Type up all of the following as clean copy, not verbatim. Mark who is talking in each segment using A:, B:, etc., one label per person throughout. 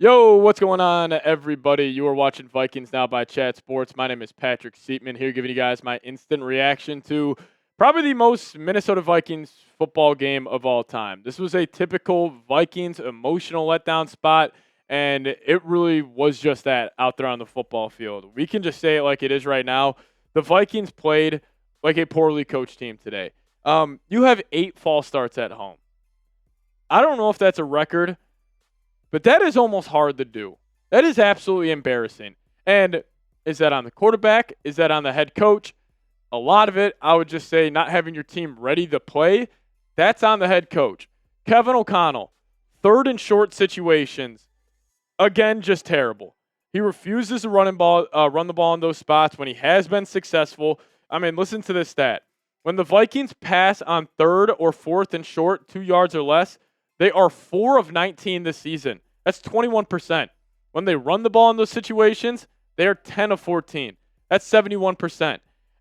A: Yo, what's going on, everybody? You are watching Vikings Now by Chat Sports. My name is Patrick Siepman here, giving you guys my instant reaction to probably the most Minnesota Vikings football game of all time. This was a typical Vikings emotional letdown spot, and it really was just that out there on the football field. We can just say it like it is right now. The Vikings played like a poorly coached team today. You have 8 false starts at home. I don't know if that's a record, but that is almost hard to do. That is absolutely embarrassing. And is that on the quarterback? Is that on the head coach? A lot of it, I would just say, not having your team ready to play, that's on the head coach. Kevin O'Connell, third and short situations, again, just terrible. He refuses to run the ball in those spots when he has been successful. I mean, listen to this stat. When the Vikings pass on third or fourth and short, 2 yards or less, they are 4 of 19 this season. That's 21%. When they run the ball in those situations, they are 10 of 14. That's 71%.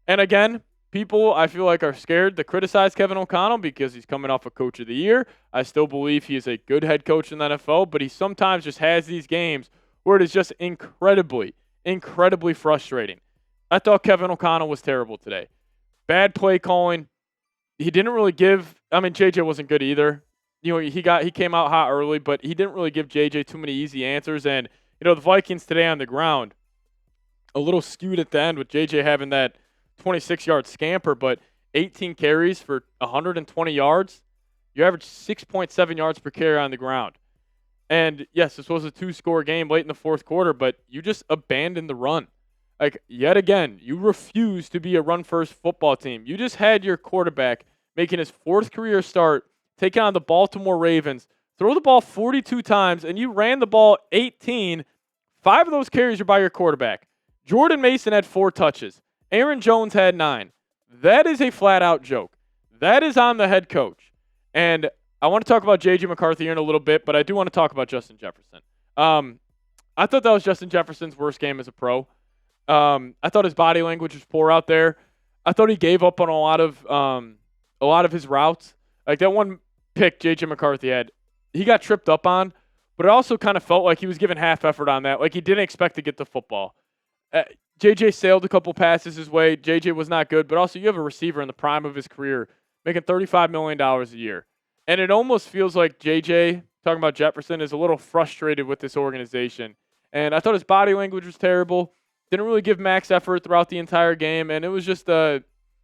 A: And again, people I feel like are scared to criticize Kevin O'Connell because he's coming off a coach of the year. I still believe he is a good head coach in the NFL, but he sometimes just has these games where it is just incredibly, incredibly frustrating. I thought Kevin O'Connell was terrible today. Bad play calling. He didn't really JJ wasn't good either. He came out hot early, but he didn't really give JJ too many easy answers. And, the Vikings today on the ground, a little skewed at the end with JJ having that 26-yard scamper, but 18 carries for 120 yards. You average 6.7 yards per carry on the ground. And, yes, this was a 2-score game late in the fourth quarter, but you just abandoned the run. Like, yet again, you refuse to be a run-first football team. You just had your quarterback making his 4th career start, taking on the Baltimore Ravens, throw the ball 42 times, and you ran the ball 18. 5 of those carries are by your quarterback. Jordan Mason had 4 touches. Aaron Jones had 9. That is a flat-out joke. That is on the head coach. And I want to talk about J.J. McCarthy here in a little bit, but I do want to talk about Justin Jefferson. I thought that was Justin Jefferson's worst game as a pro. I thought his body language was poor out there. I thought he gave up on a lot of his routes. Like that one pick J.J. McCarthy had, he got tripped up on, but it also kind of felt like he was giving half effort on that. Like he didn't expect to get the football. J.J. sailed a couple passes his way. J.J. was not good, but also you have a receiver in the prime of his career making $35 million a year. And it almost feels like J.J., talking about Jefferson, is a little frustrated with this organization. And I thought his body language was terrible. Didn't really give max effort throughout the entire game, and it was just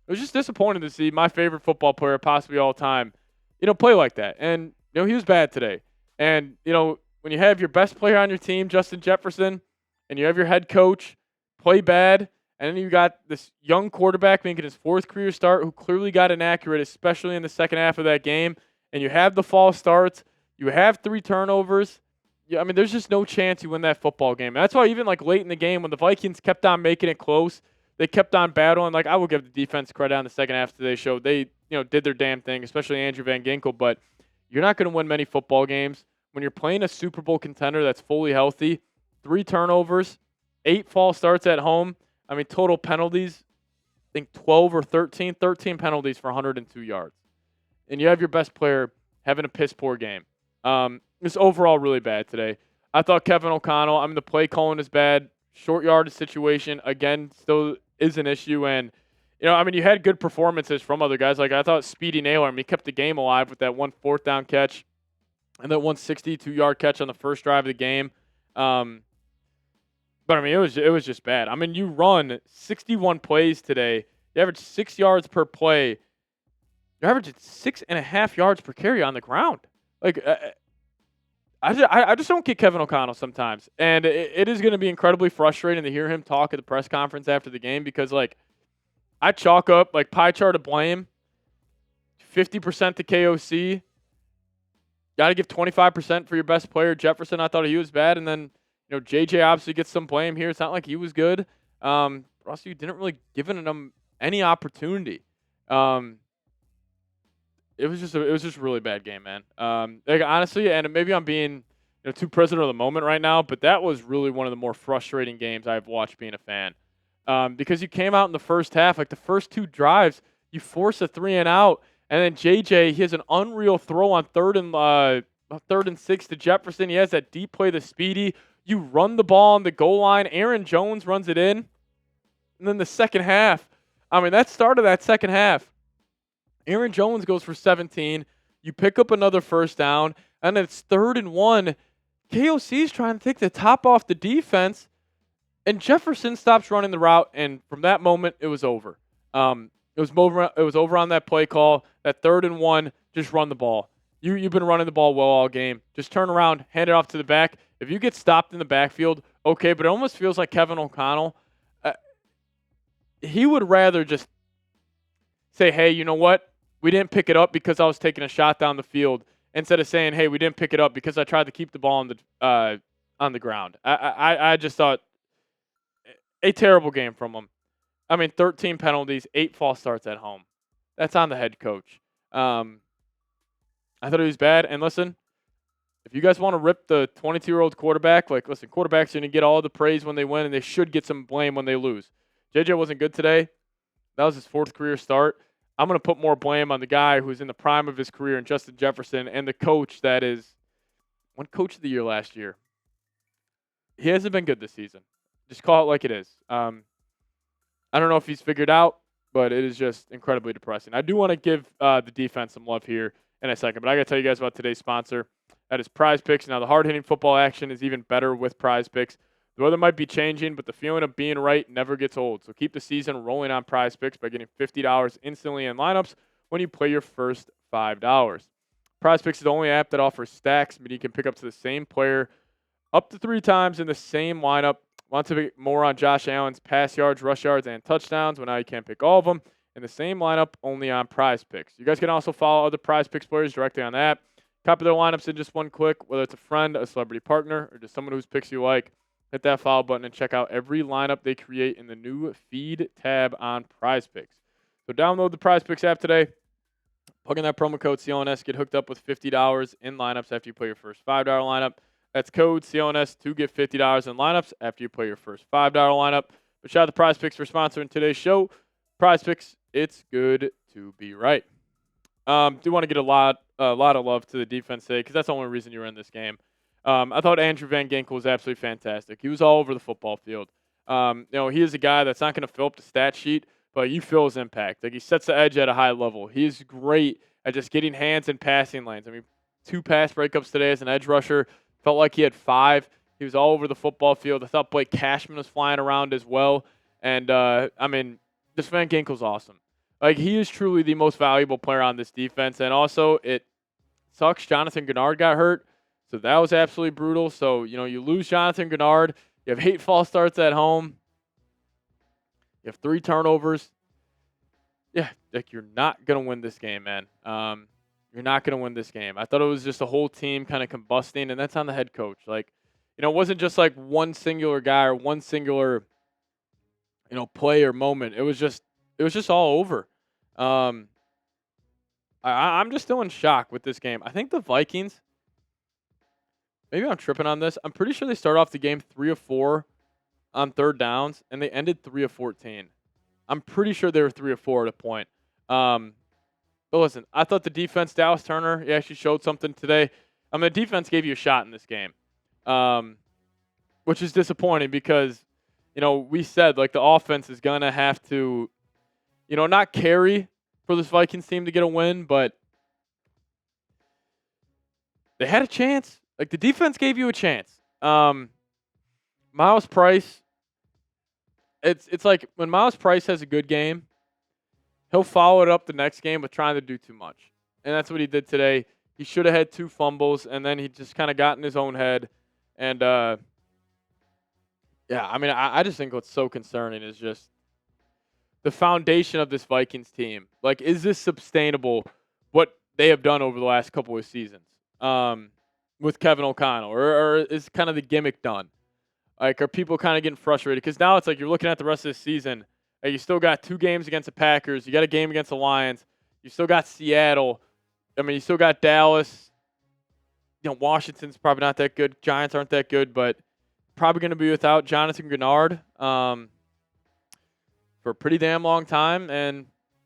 A: disappointing to see my favorite football player, possibly all time, play like that. And he was bad today. And when you have your best player on your team, Justin Jefferson, and you have your head coach play bad, and then you got this young quarterback making his 4th career start who clearly got inaccurate, especially in the second half of that game, and you have the false starts, you have 3 turnovers. Yeah, I mean, there's just no chance you win that football game. That's why even like late in the game when the Vikings kept on making it close, they kept on battling. Like I will give the defense credit on the second half of today's show. They, did their damn thing, especially Andrew Van Ginkel. But you're not going to win many football games when you're playing a Super Bowl contender that's fully healthy. 3 turnovers, 8 false starts at home. I mean, total penalties, I think 12 or 13 penalties for 102 yards. And you have your best player having a piss poor game. It's overall really bad today. I thought Kevin O'Connell, the play calling is bad. Short yardage situation, again, still is an issue. And, you had good performances from other guys. Like, I thought Speedy Naylor, he kept the game alive with that one 4th down catch and that 162-yard catch on the first drive of the game. But, it was just bad. You run 61 plays today. You average 6 yards per play. You're averaging 6.5 yards per carry on the ground. Like, I just don't get Kevin O'Connell sometimes. And it is going to be incredibly frustrating to hear him talk at the press conference after the game because, like, I chalk up, like, pie chart of blame, 50% to KOC. Got to give 25% for your best player. Jefferson, I thought he was bad. And then, JJ obviously gets some blame here. It's not like he was good. But also, you didn't really give him any opportunity. It was just a really bad game, man. Like honestly, and maybe I'm being too prisoner of the moment right now, but that was really one of the more frustrating games I've watched being a fan. Because you came out in the first half, like the first 2 drives, you force a 3 and out, and then JJ, he has an unreal throw on 3rd and third and 6 to Jefferson. He has that deep play, the speedy. You run the ball on the goal line. Aaron Jones runs it in. And then the second half, that started that second half. Aaron Jones goes for 17. You pick up another first down, and it's 3rd and 1. KOC's trying to take the top off the defense, and Jefferson stops running the route, and from that moment, it was over. It was over on that play call. That 3rd and 1, just run the ball. You've been running the ball well all game. Just turn around, hand it off to the back. If you get stopped in the backfield, okay, but it almost feels like Kevin O'Connell. He would rather just say, hey, you know what? We didn't pick it up because I was taking a shot down the field, instead of saying, hey, we didn't pick it up because I tried to keep the ball on the ground. I just thought a terrible game from him. 13 penalties, 8 false starts at home. That's on the head coach. I thought it was bad. And listen, if you guys want to rip the 22-year-old quarterback, listen, quarterbacks are going to get all the praise when they win, and they should get some blame when they lose. JJ wasn't good today. That was his 4th career start. I'm going to put more blame on the guy who's in the prime of his career in Justin Jefferson, and the coach that won Coach of the Year last year. He hasn't been good this season. Just call it like it is. I don't know if he's figured out, but it is just incredibly depressing. I do want to give the defense some love here in a second, but I got to tell you guys about today's sponsor. That is Prize Picks. Now, the hard-hitting football action is even better with Prize Picks. The weather might be changing, but the feeling of being right never gets old. So keep the season rolling on Prize Picks by getting $50 instantly in lineups when you play your first $5. Prize Picks is the only app that offers stacks, meaning you can pick up to the same player up to 3 times in the same lineup. Want to pick more on Josh Allen's pass yards, rush yards, and touchdowns? Well, now you can't pick all of them in the same lineup, only on Prize Picks. You guys can also follow other Prize Picks players directly on the app. Copy their lineups in just one click, whether it's a friend, a celebrity partner, or just someone whose picks you like. Hit that follow button and check out every lineup they create in the new feed tab on Prize Picks. So download the Prize Picks app today. Plug in that promo code CLNS. Get hooked up with $50 in lineups after you play your first $5 lineup. That's code CLNS to get $50 in lineups after you play your first $5 lineup. But shout out to Prize Picks for sponsoring today's show. Prize Picks, it's good to be right. Do want to get a lot of love to the defense today because that's the only reason you were in this game. I thought Andrew Van Ginkel was absolutely fantastic. He was all over the football field. He is a guy that's not going to fill up the stat sheet, but you feel his impact. He sets the edge at a high level. He's great at just getting hands in passing lanes. 2 pass breakups today as an edge rusher. Felt like he had 5. He was all over the football field. I thought Blake Cashman was flying around as well. And, this Van Ginkel's awesome. He is truly the most valuable player on this defense. And also, it sucks Jonathan Gennard got hurt. So that was absolutely brutal. So, you lose Jonathan Gennard. You have 8 false starts at home. You have 3 turnovers. Yeah, you're not going to win this game, man. You're not going to win this game. I thought it was just a whole team kind of combusting, and that's on the head coach. It wasn't just one singular guy or one singular, play or moment. It was just all over. I'm just still in shock with this game. I think the Vikings, maybe I'm tripping on this. I'm pretty sure they started off the game 3 of 4 on 3rd downs, and they ended 3 of 14. I'm pretty sure they were 3 of 4 at a point. But listen, I thought the defense, Dallas Turner, he actually showed something today. The defense gave you a shot in this game, which is disappointing because, we said, the offense is going to have to, not carry for this Vikings team to get a win, but they had a chance. The defense gave you a chance. Miles Price, it's like when Miles Price has a good game, he'll follow it up the next game with trying to do too much. And that's what he did today. He should have had 2 fumbles, and then he just kind of got in his own head. And, I just think what's so concerning is just the foundation of this Vikings team. Is this sustainable, what they have done over the last couple of seasons with Kevin O'Connell? Or is kind of the gimmick done? Are people kind of getting frustrated? Because now it's you're looking at the rest of the season. You still got 2 games against the Packers. You got a game against the Lions. You still got Seattle. You still got Dallas. Washington's probably not that good. Giants aren't that good, but probably going to be without Jonathan Gennard for a pretty damn long time. And,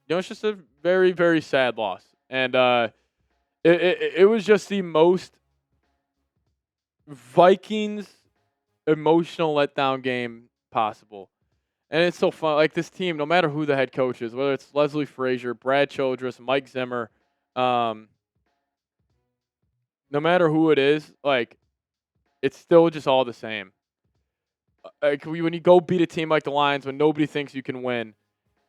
A: it's just a very, very sad loss. And it was just the most Vikings emotional letdown game possible. And it's so fun. Like this team, no matter who the head coach is, whether it's Leslie Frazier, Brad Childress, Mike Zimmer, no matter who it is, like it's still just all the same. Like when you go beat a team like the Lions when nobody thinks you can win,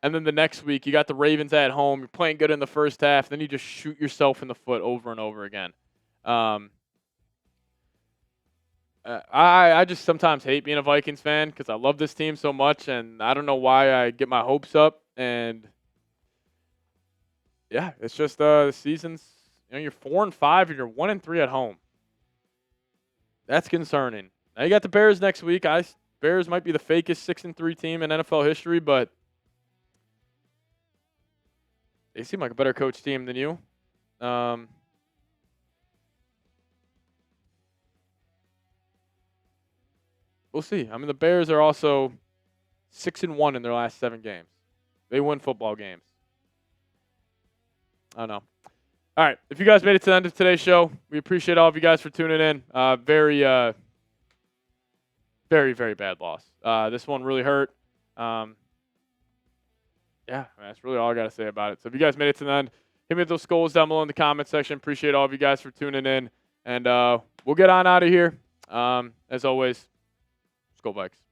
A: and then the next week you got the Ravens at home, you're playing good in the first half, then you just shoot yourself in the foot over and over again. I just sometimes hate being a Vikings fan because I love this team so much, and I don't know why I get my hopes up. And yeah, it's just the season's. You're 4-5 and you're 1-3 at home. That's concerning. Now you got the Bears next week. Bears might be the fakest 6-3 team in NFL history, but they seem like a better coach team than you. We'll see. I mean, the Bears are also 6-1 in their last 7 games. They win football games. I don't know. All right. If you guys made it to the end of today's show, we appreciate all of you guys for tuning in. Very, very bad loss. This one really hurt. Yeah, that's really all I got to say about it. So if you guys made it to the end, hit me with those skulls down below in the comment section. Appreciate all of you guys for tuning in. And we'll get on out of here. As always, Skol Vikes.